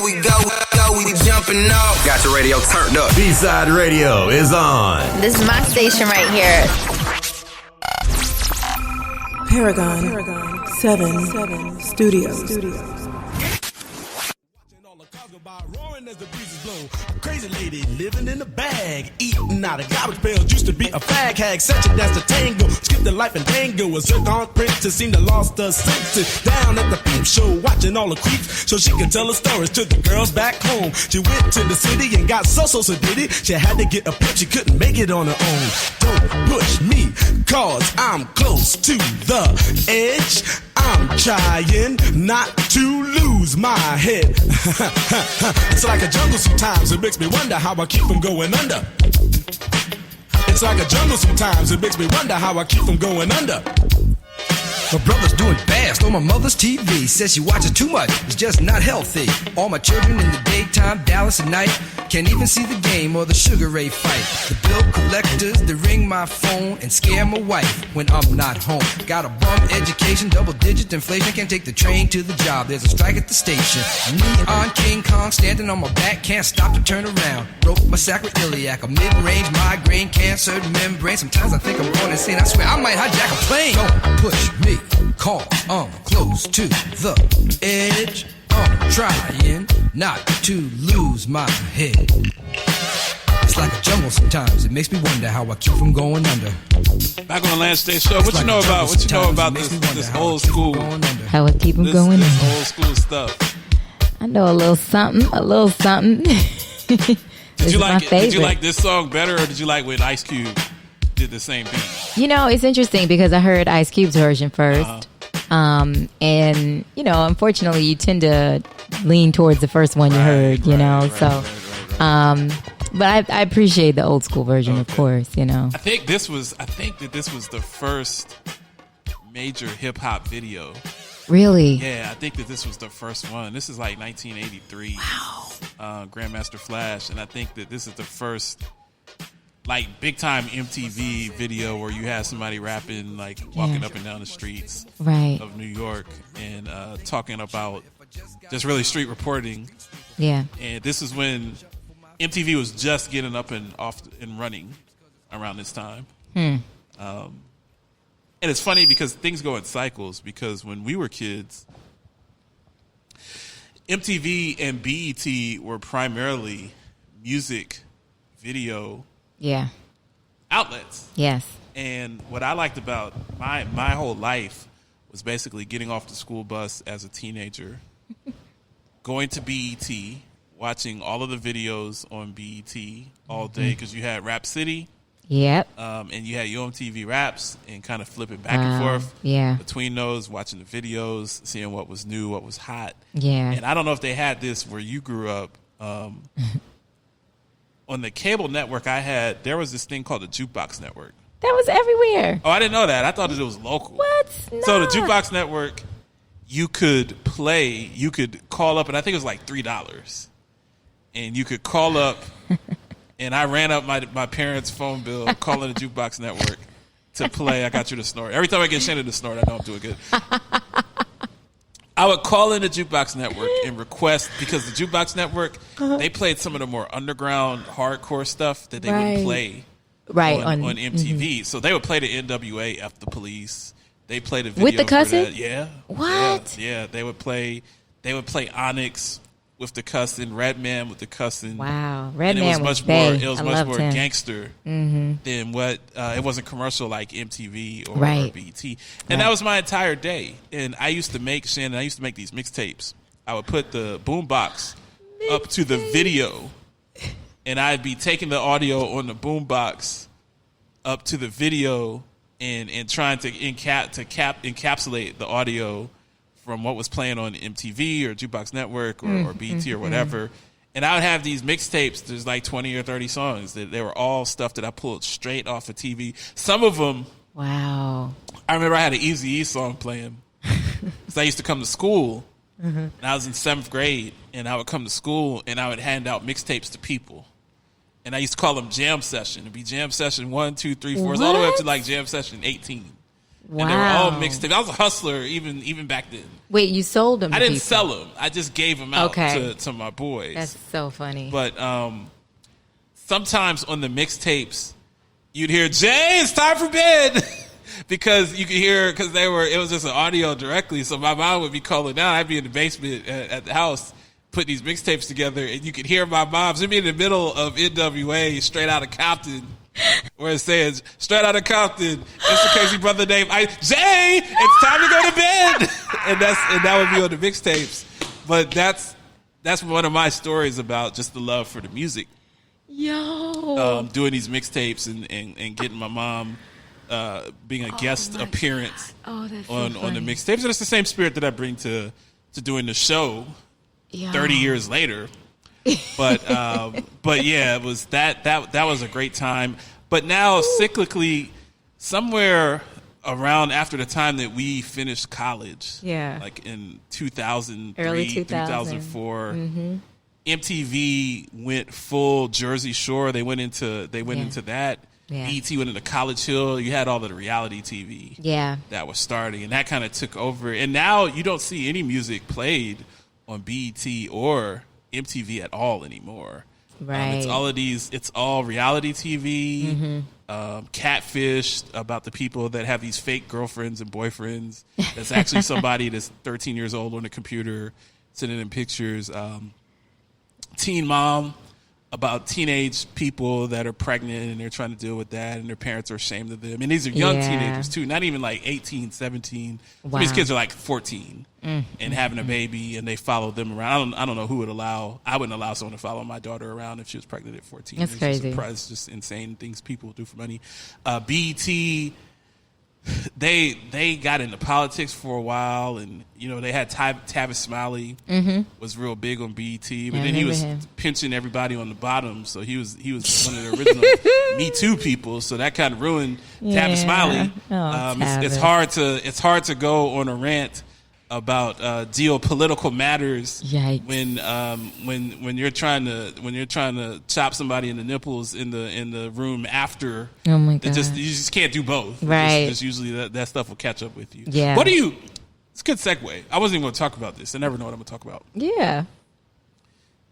we go, we jumping off. Got your radio turned up. B-SideRadio is on. This is my station right here. Paragon 7 Studios. As the breezes blow, crazy lady living in a bag, eating out of garbage pails. Used to be a fag hag, such a dance to tango. Skipped the life and tango. A zircon princess seemed to lost her senses. Down at the peep show, watching all the creeps, so she could tell her stories to the girls back home. She went to the city and got so did it. She had to get a pimp, she couldn't make it on her own. Don't push me, cause I'm close to the edge. I'm trying not to lose my head. It's like a jungle sometimes, it makes me wonder how I keep from going under. It's like a jungle sometimes, it makes me wonder how I keep from going under. My brother's doing fast on my mother's TV. Says she watches too much, it's just not healthy. All my children in the daytime, Dallas at night. Can't even see the game or the Sugar Ray fight. The bill collectors, they ring my phone and scare my wife when I'm not home. Got a bum education, double-digit inflation. Can't take the train to the job, there's a strike at the station. Neon King Kong standing on my back, can't stop to turn around. Broke my sacroiliac, a mid-range migraine, cancer membrane. Sometimes I think I'm going insane, I swear I might hijack a plane. Don't push me, call, I'm close to the edge. I'm trying not to lose my head. It's like a jungle sometimes. It makes me wonder how I keep from going under. Back on the Lance Day Show. What you know about this old school? How I keep them going this under. Old school stuff. I know a little something. Did you like this song better, or did you like when Ice Cube did the same beat? You know, it's interesting because I heard Ice Cube's version first. And, you know, unfortunately, you tend to lean towards the first one you heard, you know. But I appreciate the old school version, of course, you know. I think that this was the first major hip hop video. Really? Yeah, I think that this was the first one. This is like 1983. Wow. Grandmaster Flash, and I think that this is the first like big time MTV video where you had somebody rapping, like walking up and down the streets of New York and talking about just really street reporting. Yeah. And this is when MTV was just getting up and off and running around this time. And it's funny because things go in cycles, because when we were kids, MTV and BET were primarily music video outlets. Yes. And what I liked about my whole life was basically getting off the school bus as a teenager, going to BET, watching all of the videos on BET all day, because you had Rap City. Yep. And you had UMTV Raps, and kind of flipping back and forth between those, watching the videos, seeing what was new, what was hot. Yeah. And I don't know if they had this where you grew up. On the cable network I had, there was this thing called the Jukebox Network. That was everywhere. Oh, I didn't know that. I thought it was local. What? No. So the Jukebox Network, you could call up, and I think it was like $3. And you could call up, and I ran up my parents' phone bill calling the Jukebox Network to play I Got You to Snort. Every time I get Shannon to snort, I know I'm doing good. I would call in the Jukebox Network and request, because the Jukebox Network, they played some of the more underground, hardcore stuff that they wouldn't play on MTV. So they would play the NWA, F the Police. They played a video with the cussing? For that. Yeah. What? Yeah. They would play Onyx with the cussing, Redman with the cussing. Wow. Redman was much more. Bay. It was much more gangster than what it wasn't commercial like MTV or BET. And that was my entire day. And I used to make these mixtapes. I would put the boombox up to the video, and I'd be taking the audio on the boombox up to the video and trying to encapsulate the audio from what was playing on MTV or Jukebox Network or BET or whatever. And I would have these mixtapes. There's like 20 or 30 songs. They were all stuff that I pulled straight off of TV. Some of them. Wow. I remember I had an Eazy-E song playing. Because I used to come to school. And I was in 7th grade. And I would come to school and I would hand out mixtapes to people. And I used to call them Jam Session. It'd be Jam Session 1, 2, 3, 4. All the way up to like Jam Session 18. Wow. And they were all mixtapes. I was a hustler even back then. Wait, you sold them? I didn't sell them. I just gave them out to my boys. That's so funny. But sometimes on the mixtapes, you'd hear, Jay, it's time for bed. Because you could hear, because it was just an audio directly. So my mom would be calling down. I'd be in the basement at the house putting these mixtapes together, and you could hear my mom. She'd be in the middle of NWA, Straight Outta Compton, where it says, Straight Outta Compton, it's the crazy brother named Jay, it's time to go to bed. and that would be on the mixtapes. But that's one of my stories about just the love for the music. Yo. Doing these mixtapes and getting my mom being a guest appearance on the mixtapes. And it's the same spirit that I bring to doing the show 30 years later. But yeah, it was that was a great time. But now cyclically, somewhere around after the time that we finished college, like in 2003, early 2004, MTV went full Jersey Shore. They went into that. Yeah. BET went into College Hill. You had all of the reality TV that was starting, and that kind of took over. And now you don't see any music played on BET or MTV at all anymore. Right. It's all reality TV, catfish about the people that have these fake girlfriends and boyfriends. That's actually somebody that's 13 years old on a computer sending them pictures. Teen Mom, about teenage people that are pregnant and they're trying to deal with that and their parents are ashamed of them. And these are young teenagers too, not even like 18, 17. Wow. These kids are like 14 and having a baby, and they follow them around. I don't know who would allow. I wouldn't allow someone to follow my daughter around if she was pregnant at 14. That's crazy. It's just insane things people do for money. BET, they got into politics for a while, and they had Tavis Smiley was real big on BET, but then he was pinching everybody on the bottom, so he was one of the original Me Too people, so that kind of ruined Tavis Smiley. It's hard to go on a rant about geopolitical matters when you're trying to chop somebody in the nipples in the room after. Oh my God! You just can't do both. Right? Just usually that stuff will catch up with you. Yeah. It's a good segue. I wasn't even going to talk about this. I never know what I'm going to talk about. Yeah.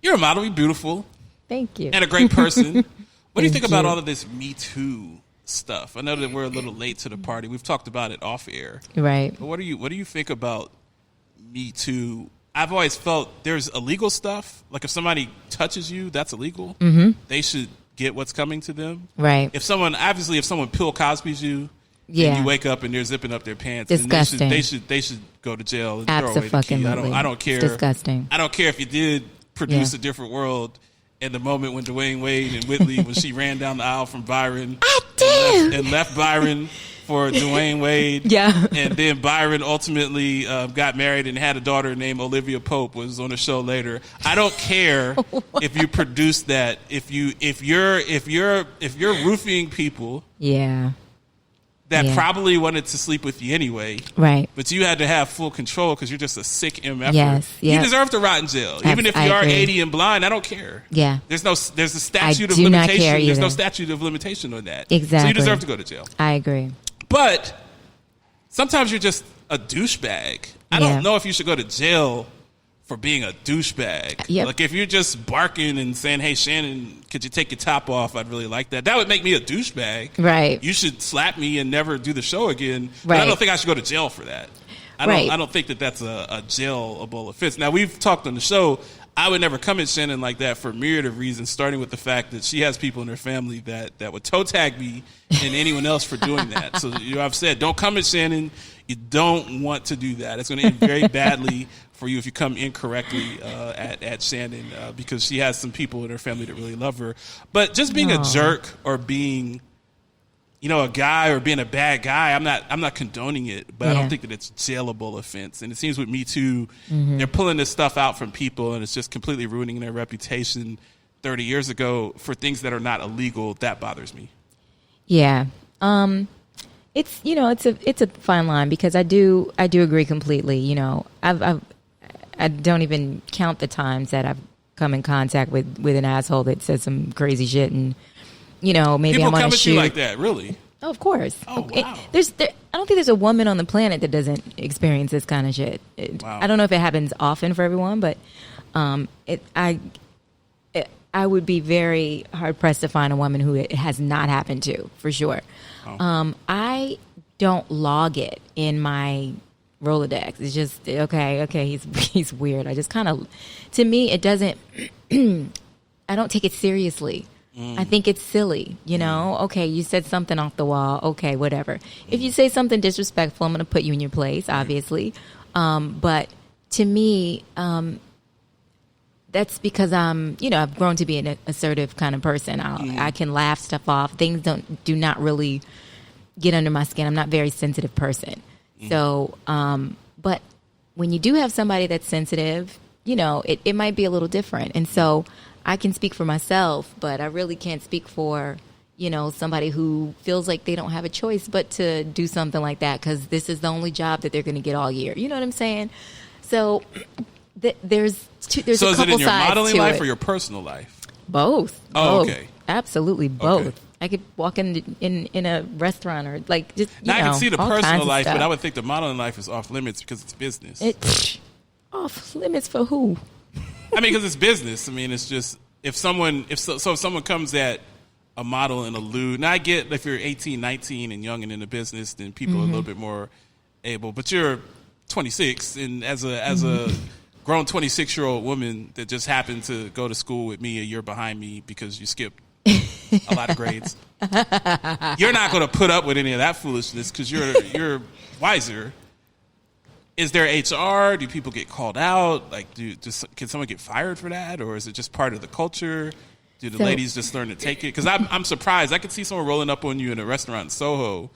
You're a model. You're beautiful. Thank you. And a great person. What do you think about all of this Me Too stuff? I know that we're a little late to the party. We've talked about it off air. Right. But what do you think about Me Too? I've always felt there's illegal stuff. Like if somebody touches you, that's illegal. They should get what's coming to them. Right. If someone Bill Cosby's you, and you wake up and they're zipping up their pants, disgusting. They should go to jail and throw away the key. I don't care. It's disgusting. I don't care if you did produce a different world. In the moment when Dwayne Wade and Whitley, when she ran down the aisle from Byron, and left Byron for Dwayne Wade, and then Byron ultimately got married and had a daughter named Olivia Pope, was on the show later. I don't care if you produce that. If you're roofing people, that probably wanted to sleep with you anyway, right? But you had to have full control because you're just a sick MF. Yes, you deserve to rot in jail, even if you are 80 and blind. I don't care. Yeah, there's a statute of limitation. There's no statute of limitation on that. Exactly. So you deserve to go to jail. I agree. But sometimes you're just a douchebag. I don't know if you should go to jail for being a douchebag. Yep. Like if you're just barking and saying, "Hey Shannon, could you take your top off?" I'd really like that. That would make me a douchebag. Right. You should slap me and never do the show again. But right. I don't think I should go to jail for that. I don't think that that's a jailable offense. Now we've talked on the show. I would never come at Shannon like that for a myriad of reasons, starting with the fact that she has people in her family that would toe tag me and anyone else for doing that. So I've said, don't come at Shannon. You don't want to do that. It's going to end very badly for you if you come incorrectly at Shannon because she has some people in her family that really love her. But just being a jerk or being, a guy or being a bad guy, I'm not condoning it, but I don't think that it's a jailable offense. And it seems with Me Too, they're pulling this stuff out from people and it's just completely ruining their reputation 30 years ago for things that are not illegal. That bothers me. Yeah. It's it's a fine line because I do agree completely. I don't even count the times that I've come in contact with an asshole that says some crazy shit and maybe people I'm on come a at shoot you like that, really? Oh, of course. Oh, okay. wow. I don't think there's a woman on the planet that doesn't experience this kind of shit. Wow. I don't know if it happens often for everyone, but I would be very hard pressed to find a woman who it has not happened to, for sure. Oh. I don't log it in my Rolodex. It's just okay. He's weird. I just kind of, to me, it doesn't. I don't take it seriously. I think it's silly, you know? Okay, you said something off the wall. Okay, whatever. If you say something disrespectful, I'm going to put you in your place, obviously. But to me, that's because I've grown to be an assertive kind of person. I can laugh stuff off. Things do not really get under my skin. I'm not a very sensitive person. So, but when you do have somebody that's sensitive, it might be a little different. And so I can speak for myself, but I really can't speak for, somebody who feels like they don't have a choice but to do something like that because this is the only job that they're going to get all year. You know what I'm saying? So there's a couple sides to it. So is it in your modeling life or your personal life? Both. Oh, both. okay. Absolutely both. Okay. I could walk in a restaurant or like just I can see the personal life, stuff. but I would think the modeling life is off limits because it's business. Off limits for who? I mean, because it's business. I mean, it's just if someone comes at a model in a lewd. Now I get if you're 18, 19 and young and in the business, then people are a little bit more able. But you're 26, and as a grown 26-year-old woman that just happened to go to school with me a year behind me because you skipped a lot of grades, you're not going to put up with any of that foolishness because you're wiser. Is there HR? Do people get called out? Like, can someone get fired for that, or is it just part of the culture? Do the ladies just learn to take it? Because I'm surprised. I could see someone rolling up on you in a restaurant in Soho,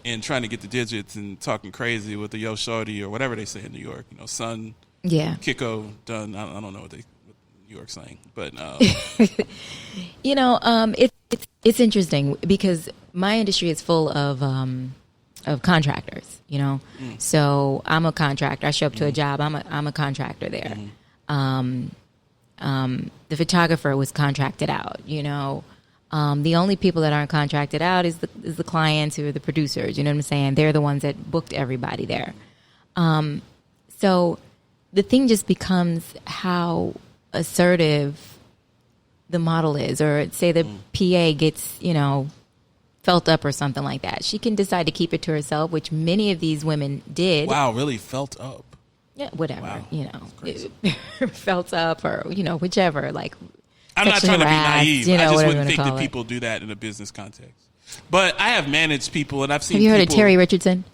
and trying to get the digits and talking crazy with the yo shorty or whatever they say in New York. Son, Kiko, done. I don't know what New York's saying, but it's interesting because my industry is full of contractors, So I'm a contractor. I show up to a job. I'm a contractor there. The photographer was contracted out, The only people that aren't contracted out is the clients who are the producers. You know what I'm saying? They're the ones that booked everybody there. So the thing just becomes how assertive the model is, or say the PA gets, felt up or something like that. She can decide to keep it to herself, which many of these women did. Wow, really felt up. Yeah, whatever, Wow. felt up or, whichever. Like, I'm not trying to be naive. I just wouldn't think that people it. do that in a business context. But I have managed people, and I've seen. Have you heard of Terry Richardson?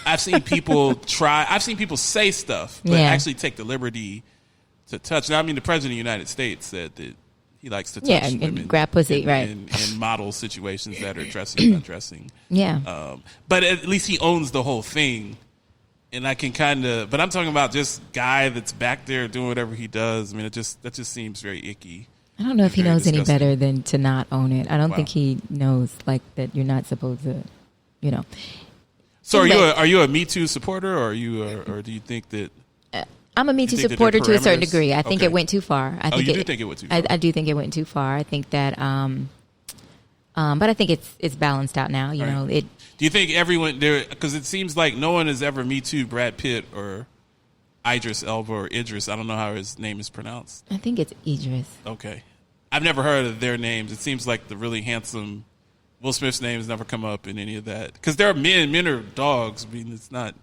I've seen people try. I've seen people say stuff, but actually take the liberty to touch. Now, I mean, the president of the United States said that he likes to touch women and grab pussy, right? In model situations that are dressing and undressing. Yeah. But at least he owns the whole thing. And I can but I'm talking about just guy that's back there doing whatever he does. I mean, that just seems very icky. I don't know if he knows disgusting. Any better than to not own it. I don't think he knows like that you're not supposed to, So are you a Me Too supporter, or or do you think that? I'm a Me Too supporter to a certain degree. I think okay. it went too far. I think you do think it went too far? I do think it went too far. I think that, but I think it's balanced out now. You know, it. Do you think everyone there? Because it seems like no one has ever Me Too Brad Pitt or Idris Elba or Idris. I don't know how his name is pronounced. I think it's Idris. Okay, I've never heard of their names. It seems like the really handsome Will Smith's name has never come up in any of that. Because they're men. Men are dogs. I mean, it's not.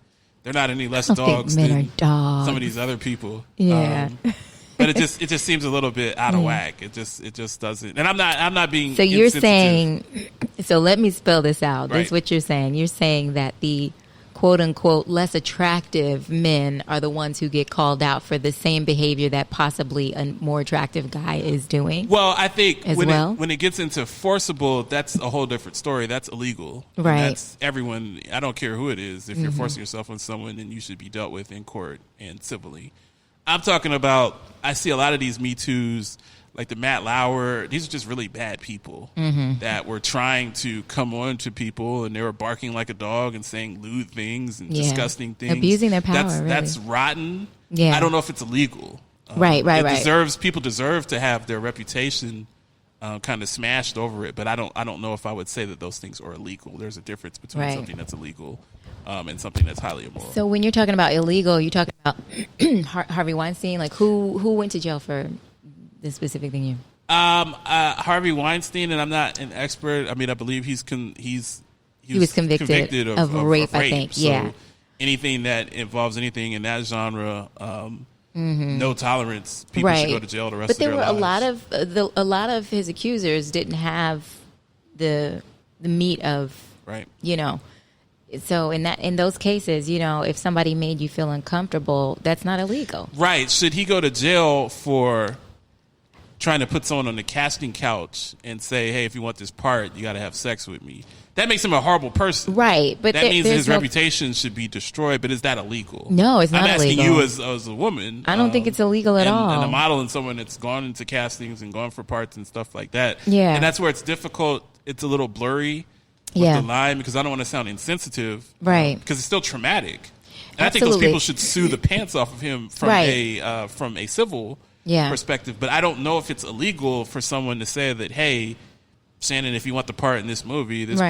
They're not any less dogs than some of these other people. Yeah. But it just seems a little bit out of whack. It just doesn't. And I'm not being. So you're saying. So let me spell this out. Right. That's what you're saying. You're saying that the quote unquote less attractive men are the ones who get called out for the same behavior that possibly a more attractive guy is doing. Well, I think when it gets into forcible, that's a whole different story. That's illegal. Right. And that's everyone. I don't care who it is. If you're forcing yourself on someone, then you should be dealt with in court and civilly. I'm talking about. I see a lot of these Me Too's, like the Matt Lauer. These are just really bad people that were trying to come on to people, and they were barking like a dog and saying lewd things and disgusting things, abusing their power. That's rotten. Yeah, I don't know if it's illegal. Right. People deserve to have their reputation kind of smashed over it. But I don't know if I would say that those things are illegal. There's a difference between something that's illegal and something that's highly immoral. So when you're talking about illegal, you're talking about Harvey Weinstein. Like who went to jail for this specific thing? Harvey Weinstein, and I'm not an expert. I mean, I believe he was convicted of rape. I think. So anything that involves anything in that genre, no tolerance. People should go to jail the rest of their lives. But there were a lot of his accusers didn't have the meat of So in those cases, if somebody made you feel uncomfortable, that's not illegal. Right. Should he go to jail for trying to put someone on the casting couch and say, hey, if you want this part, you got to have sex with me? That makes him a horrible person. Right. But that means his reputation should be destroyed. But is that illegal? No, it's not illegal. I'm asking you as a woman. I don't think it's illegal at all. And a model and someone that's gone into castings and gone for parts and stuff like that. Yeah. And that's where it's difficult. It's a little blurry with the line because I don't want to sound insensitive. Right. Because it's still traumatic. And I think those people should sue the pants off of him from a civil perspective. But I don't know if it's illegal for someone to say that, hey, Shannon, if you want the part in this movie, this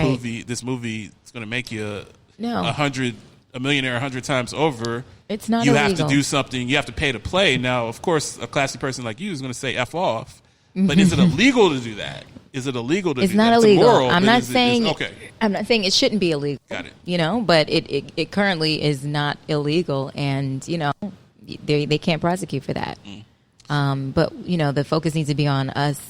movie is going to make you a millionaire 100 times over. It's not illegal. Illegal. Have to do something. You have to pay to play. Now, of course, a classy person like you is going to say F off. But is it illegal to do that? Is it illegal to do that? It's not illegal. Immoral, I'm not saying okay. I'm not saying it shouldn't be illegal. Got it. But it currently is not illegal, and they can't prosecute for that. But the focus needs to be on us,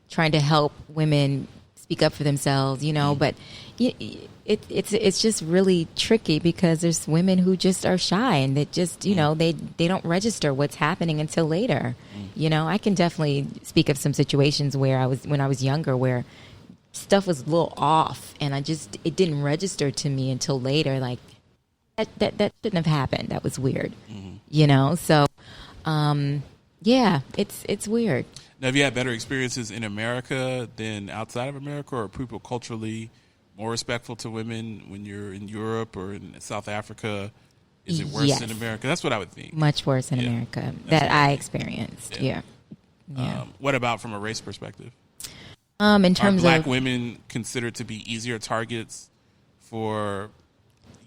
trying to help women speak up for themselves, but it's just really tricky because there's women who just are shy and that just, they don't register what's happening until later. I can definitely speak of some situations where when I was younger, where stuff was a little off and it didn't register to me until later. Like that shouldn't have happened. That was weird, So, it's weird. Now, have you had better experiences in America than outside of America, or are people culturally more respectful to women when you're in Europe or in South Africa? Is it worse in America? That's what I would think. Much worse in America that I experienced. Yeah. What about from a race perspective? In terms of black women considered to be easier targets for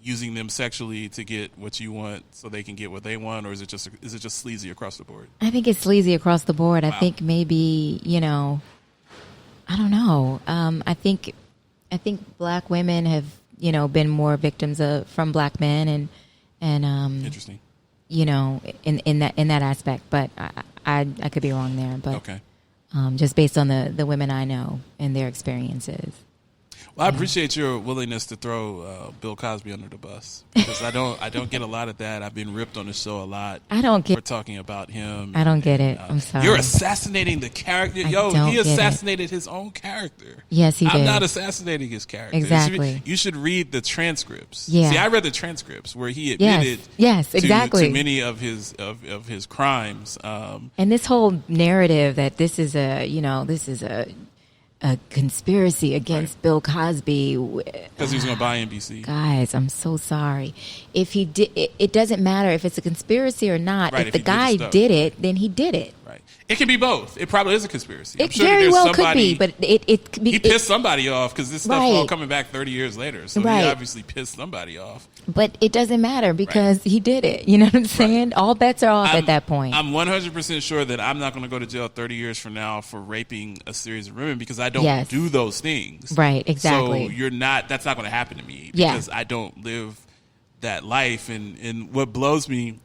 using them sexually to get what you want so they can get what they want, or is it just sleazy across the board? I think it's sleazy across the board. Wow. I think maybe, I don't know. I think black women have, been more victims from black men and interesting. In that aspect, but I could be wrong there, but okay. Just based on the women I know and their experiences. Well, I appreciate your willingness to throw Bill Cosby under the bus, because I don't get a lot of that. I've been ripped on the show a lot. For talking about him. I don't get it. I'm sorry. You're assassinating the character. He assassinated his own character. Yes, he did. I'm not assassinating his character. Exactly. You should read the transcripts. Yeah. See, I read the transcripts where he admitted exactly. to many of his crimes. And this whole narrative that this is a conspiracy against Bill Cosby because he was going to buy NBC. Guys, I'm so sorry. If he did, it doesn't matter if it's a conspiracy or not. Right, if the guy did it, then he did it. Right. It can be both. It probably is a conspiracy. It very well could be, but he pissed somebody off because this stuff all coming back 30 years later. So he obviously pissed somebody off. But it doesn't matter because he did it. You know what I'm saying? Right. All bets are off at that point. I'm 100% sure that I'm not going to go to jail 30 years from now for raping a series of women because I don't do those things. Right, exactly. So that's not going to happen to me because I don't live that life. And what blows me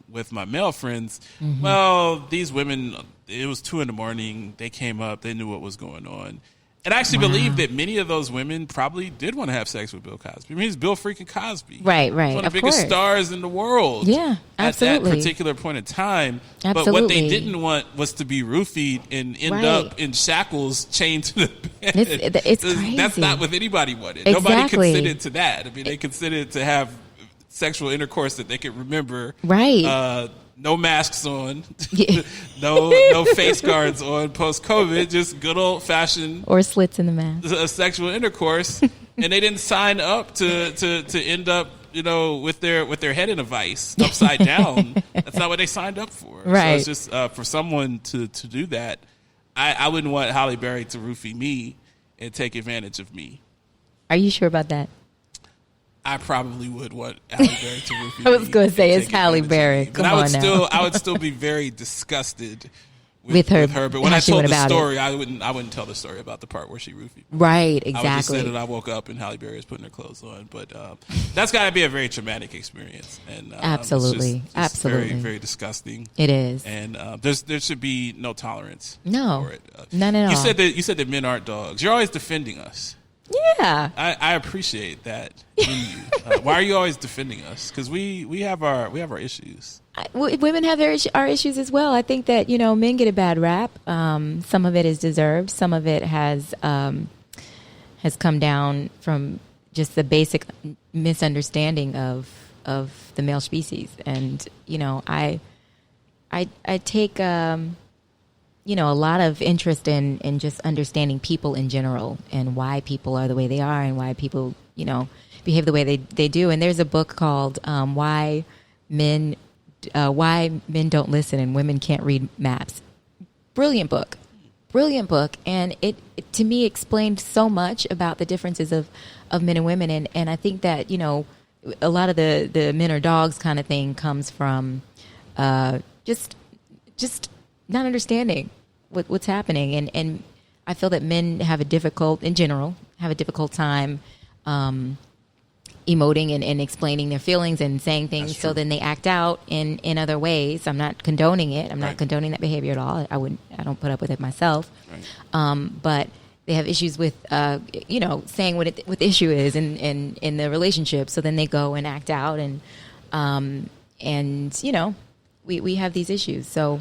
with my male friends, well, these women, it was 2 a.m. They came up, they knew what was going on. And I actually believe that many of those women probably did want to have sex with Bill Cosby. I mean, he's Bill freaking Cosby. Right. He's one of the biggest stars in the world. Yeah, absolutely. At that particular point in time. Absolutely. But what they didn't want was to be roofied and end up in shackles chained to the bed. It's crazy. That's not what anybody wanted. Exactly. Nobody considered to that. I mean, they considered to have sexual intercourse that they could remember. Right. No masks on, no face guards on post-COVID, just good old-fashioned or slits in the mask, sexual intercourse, and they didn't sign up to end up, with their head in a vice, upside down. That's not what they signed up for. Right. So it's just for someone to do that. I wouldn't want Halle Berry to roofie me and take advantage of me. Are you sure about that? I probably would want Halle Berry to roofie me. I was going to say it's Halle Berry. But I would still be very disgusted with her. But when how I she told went the about story, I wouldn't tell the story about the part where she roofied me. Right, I would just exactly. say that I woke up and Halle Berry was putting her clothes on. But that's got to be a very traumatic experience. And Absolutely. it's just Absolutely. very, very disgusting. It is. And there should be no tolerance for it. None at all. You said that men aren't dogs. You're always defending us. Yeah. I appreciate that in you. Why are you always defending us? Because we have our issues. Women have our issues as well. I think that, men get a bad rap. Some of it is deserved. Some of it has come down from just the basic misunderstanding of the male species. And, I take, a lot of interest in just understanding people in general and why people are the way they are and why people, behave the way they do. And there's a book called Why Men Don't Listen and Women Can't Read Maps. Brilliant book. And it to me explained so much about the differences of men and women. And I think that, a lot of the men are dogs kind of thing comes from just not understanding what's happening. And I feel that men have a difficult time emoting and explaining their feelings and saying things. So then they act out in other ways. I'm not condoning it. I'm not condoning that behavior at all. I don't put up with it myself. Right. But they have issues with, saying what the issue is in the relationship. So then they go and act out we have these issues. So,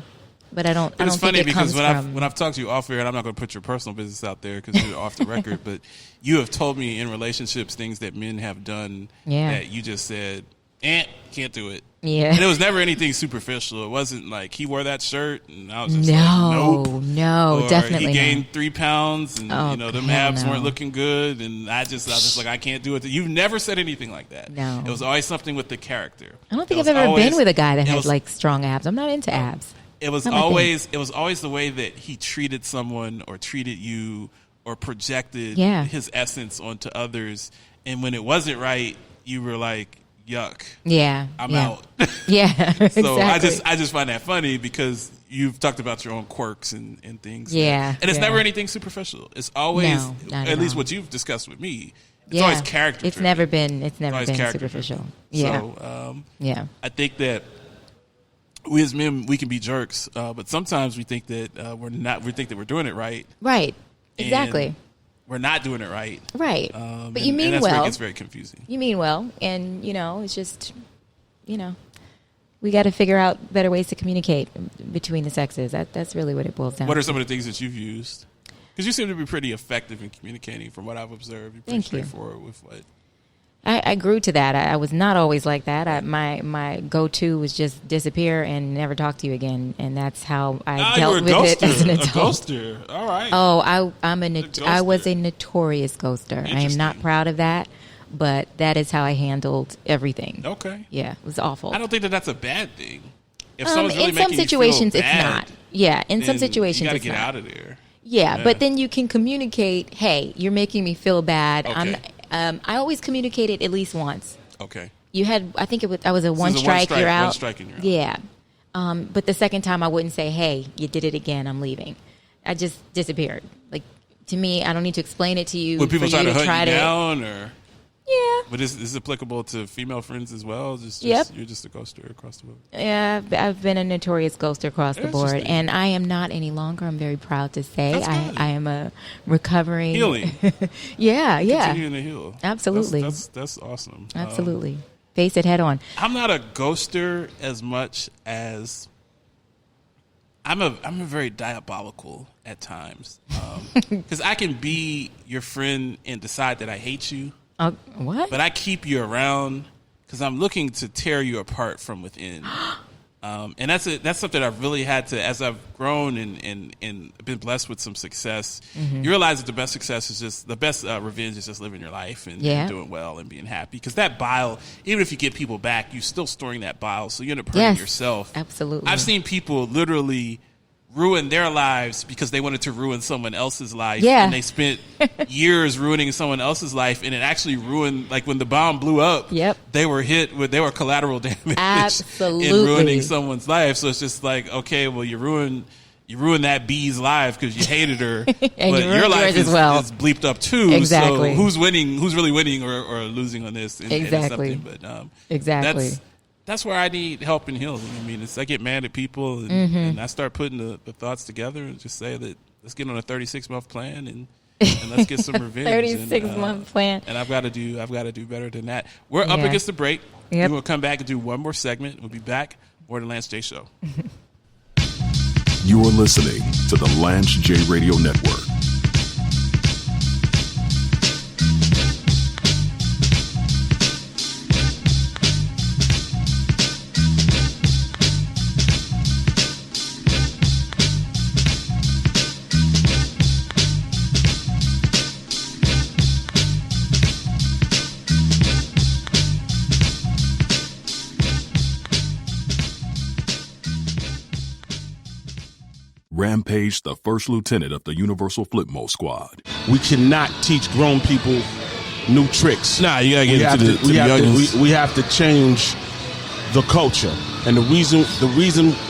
but I don't it's think funny it because comes from... when I've talked to you off air, and I'm not going to put your personal business out there because you're off the record, but you have told me in relationships things that men have done that you just said, can't do it. Yeah. And it was never anything superficial. It wasn't like he wore that shirt and I was just No, or definitely he gained 3 pounds and them abs weren't looking good and I was just like, I can't do it. You've never said anything like that. No. It was always something with the character. I don't think I've ever been with a guy that has like strong abs. I'm not into abs. It was always the way that he treated someone or treated you or projected his essence onto others. And when it wasn't right, you were like, yuck. Yeah. I'm out. Yeah. So exactly. I just find that funny because you've talked about your own quirks and things. Yeah. And it's never anything superficial. It's always at least what you've discussed with me. It's always character. It's never been superficial. Yeah. So I think that we as men, we can be jerks, but sometimes we think that we're not. We think that we're doing it right. Right. Exactly. We're not doing it right. Right. But you mean and that's well. Where it gets very confusing. You mean well, and it's just, we got to figure out better ways to communicate between the sexes. That's really what it boils down to. What are some of the things that you've used? Because you seem to be pretty effective in communicating, from what I've observed. You're pretty straightforward with what. I grew to that. I was not always like that. My go-to was just disappear and never talk to you again, and that's how I dealt with it as an adult. A ghoster, all right. Oh, I was a notorious ghoster. I am not proud of that, but that is how I handled everything. Okay. Yeah, it was awful. I don't think that that's a bad thing. If someone's really in some situations, you feel bad, it's not. Yeah, in some situations, you got to it's get not. out of there. Yeah, but then you can communicate. Hey, you're making me feel bad. Okay. I always communicated at least once. Okay. You had, I think I was a one strike, you're out. 1 strike and you're out. Yeah. But the second time I wouldn't say, hey, you did it again, I'm leaving. I just disappeared. Like, to me, I don't need to explain it to you. Would people try to hunt you down or? Yeah. But this is applicable to female friends as well? Yep. You're just a ghoster across the board. Yeah, I've been a notorious ghoster across the board, and I am not any longer. I'm very proud to say I am a recovering healing. yeah. Continuing to heal. Absolutely. That's awesome. Absolutely. Face it head on. I'm not a ghoster as much as I'm a very diabolical at times because I can be your friend and decide that I hate you. What? But I keep you around because I'm looking to tear you apart from within. And that's something I've really had to, as I've grown and been blessed with some success, you realize that the best success is just, the best revenge is just living your life and doing well and being happy. Because that bile, even if you get people back, you're still storing that bile, so you end up hurting yourself. Absolutely. I've seen people literally ruin their lives because they wanted to ruin someone else's life. Yeah. And they spent years ruining someone else's life, and it actually ruined, like when the bomb blew up, they were collateral damage. Absolutely. In ruining someone's life. So it's just like, okay, well, you ruined that B's life because you hated her, and but your life is bleeped up too. Exactly. So who's winning? Who's really winning or losing on this? Exactly. But exactly. That's where I need help and healing. I mean, I get mad at people, and I start putting the thoughts together and just say that let's get on a 36-month plan and let's get some revenge. 36-month plan. And I've got to do better than that. We're up against the break. Yep. We'll come back and do one more segment. We'll be back. More than Lance J Show. You're listening to the Lance J Radio Network. Rampage, the first lieutenant of the Universal Flipmo Squad. We cannot teach grown people new tricks. Nah, you gotta get into the youngins. We have to change the culture, and the reason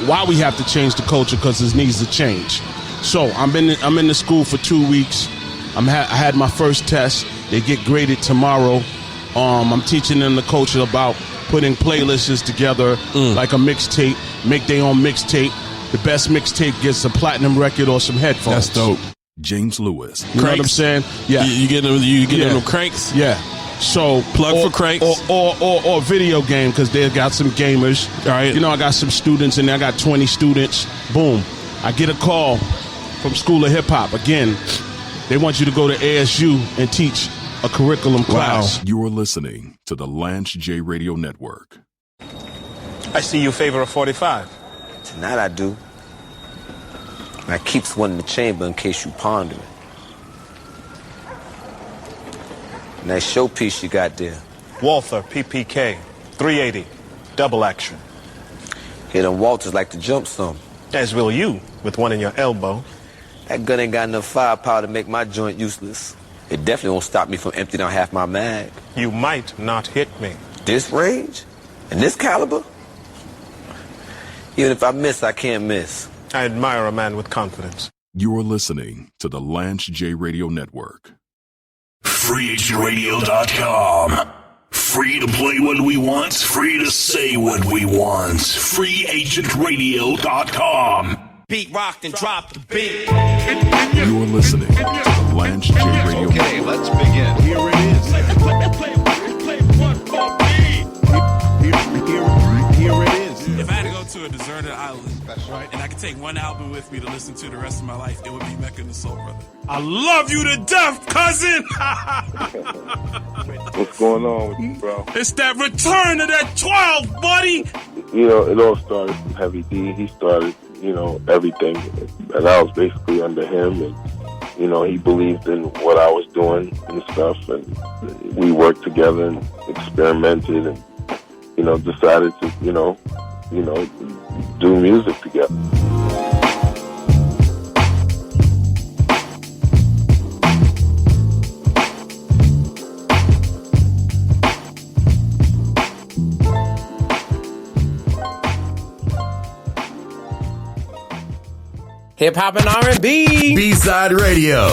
why we have to change the culture because it needs to change. So I'm in the school for 2 weeks. I had my first test. They get graded tomorrow. I'm teaching them the culture about putting playlists together like a mixtape, make their own mixtape. The best mixtape gets a platinum record or some headphones. That's dope. James Lewis. You know what I'm saying? Yeah. You get them cranks? Yeah. So plug for cranks or video game because they got some gamers. All right. You know, I got some students and I got 20 students. Boom. I get a call from School of Hip Hop. Again, they want you to go to ASU and teach a curriculum class. You're listening to the Lance J Radio Network. I see you favor a 45. Tonight I do. I keeps one in the chamber in case you ponder it. Nice showpiece you got there. Walther, PPK, 380, double action. Hey, them Walters like to jump some. As will you, with one in your elbow. That gun ain't got enough firepower to make my joint useless. It definitely won't stop me from emptying out half my mag. You might not hit me. This range? And this caliber? Even if I miss, I can't miss. I admire a man with confidence. You're listening to the Lance J Radio Network. FreeAgentRadio.com. Free to play what we want, free to say what we want. FreeAgentRadio.com. Beat rocked and dropped the beat. You're listening to the Lance J Radio Network. Okay, let's begin. Here it is. Here it is. If I had to go to a deserted island, and I could take one album with me to listen to the rest of my life, it would be Mecca and the Soul Brother. I love you to death, cousin. What's going on with you, bro? It's that return of that 12, buddy. You know, it all started from Heavy D. He started, everything. And I was basically under him. And, he believed in what I was doing and stuff. And we worked together and experimented and, decided to, do music together. Hip hop and R&B. B-Side Radio.